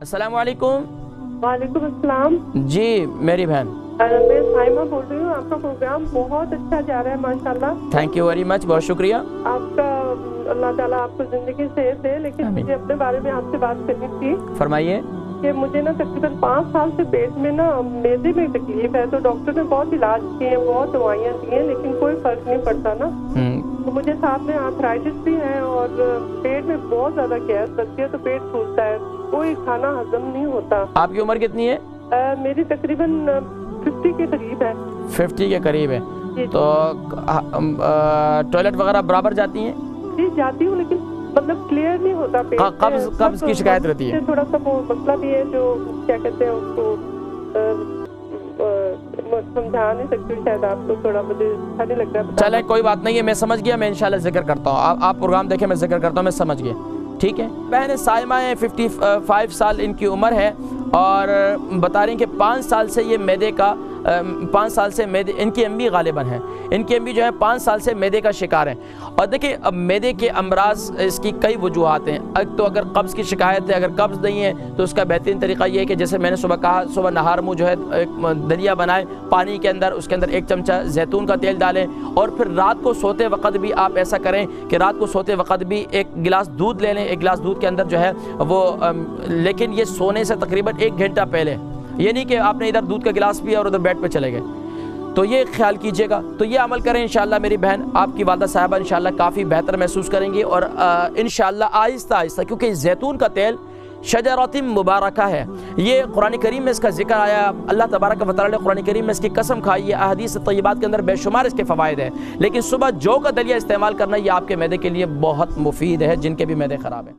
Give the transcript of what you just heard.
السلام علیکم۔ وعلیکم السلام جی میری بہن، میں سائمہ بول رہی ہوں، آپ کا پروگرام بہت اچھا جا رہا ہے ماشاءاللہ۔ تھینک یو ویری مچ، بہت شکریہ۔ آپ کا اللہ تعالیٰ آپ کو زندگی صحت دے، لیکن مجھے اپنے بارے میں آپ سے بات کرنی تھی۔ فرمائیے۔ کہ مجھے نا تقریباً 5 سال سے پیٹ میں نا معدے میں تکلیف ہے، تو ڈاکٹر نے بہت علاج کیے ہیں، بہت دوائیاں دی ہیں، لیکن کوئی فرق نہیں پڑتا نا۔ تو مجھے ساتھ میں آرتھرائٹس بھی ہے اور پیٹ میں بہت زیادہ گیس لگتی ہے، تو پیٹ پھولتا ہے، کوئی کھانا ہضم نہیں ہوتا۔ آپ کی عمر کتنی ہے؟ میری تقریباً 50 کے قریب ہے۔ 50 کے قریب ہے۔ تو ٹوائلٹ وغیرہ برابر جاتی ہیں؟ جی جاتی ہوں، لیکن مطلب کلیئر نہیں ہوتا پیٹ۔ قبض کی شکایت رہتی ہے؟ تھوڑا سا وہ مسئلہ بھی ہے، جو کیا کہتے ہیں اس کو سمجھا نہیں سکتی، شاید آپ کو تھوڑا مجھے اچھا نہیں لگ رہا۔ چلیں کوئی بات نہیں ہے، میں سمجھ گیا، میں انشاءاللہ ذکر کرتا ہوں۔ آپ پروگرام دیکھیں، میں ذکر کرتا ہوں، میں سمجھ گیا، ٹھیک ہے۔ بہن سائمہ ہے، 55 سال ان کی عمر ہے، اور بتا رہی ہیں کہ 5 سال سے یہ معدے کا 5 سال سے معدے، ان کی امی غالباً ہیں، ان کی امی جو ہے 5 سال سے معدے کا شکار ہیں۔ اور دیکھیں اب معدے کے امراض اس کی کئی وجوہات ہیں۔ ایک تو اگر قبض کی شکایت ہے، اگر قبض نہیں ہے تو اس کا بہترین طریقہ یہ ہے کہ جیسے میں نے صبح کہا، صبح نہار منہ جو ہے ایک دلیا بنائیں پانی کے اندر، اس کے اندر 1 چمچہ زیتون کا تیل ڈالیں، اور پھر رات کو سوتے وقت بھی آپ ایسا کریں کہ رات کو سوتے وقت بھی 1 گلاس دودھ لے لیں۔ 1 گلاس دودھ کے اندر جو ہے وہ لیکن یہ سونے سے تقریباً 1 گھنٹہ پہلے، یہ نہیں کہ آپ نے ادھر دودھ کا گلاس پیا اور ادھر بیڈ پہ چلے گئے، تو یہ خیال کیجئے گا۔ تو یہ عمل کریں انشاءاللہ میری بہن، آپ کی والدہ صاحبہ انشاءاللہ کافی بہتر محسوس کریں گی، اور انشاءاللہ آہستہ آہستہ، کیونکہ زیتون کا تیل شجرۃ مبارکہ ہے، یہ قرآن کریم میں اس کا ذکر آیا، اللہ تبارک و تعالیٰ نے قرآن کریم میں اس کی قسم کھائی ہے، احادیث طیبات کے اندر بے شمار اس کے فوائد ہیں، لیکن صبح جو کا دلیہ استعمال کرنا یہ آپ کے معدے کے لیے بہت مفید ہے، جن کے بھی معدے خراب ہیں۔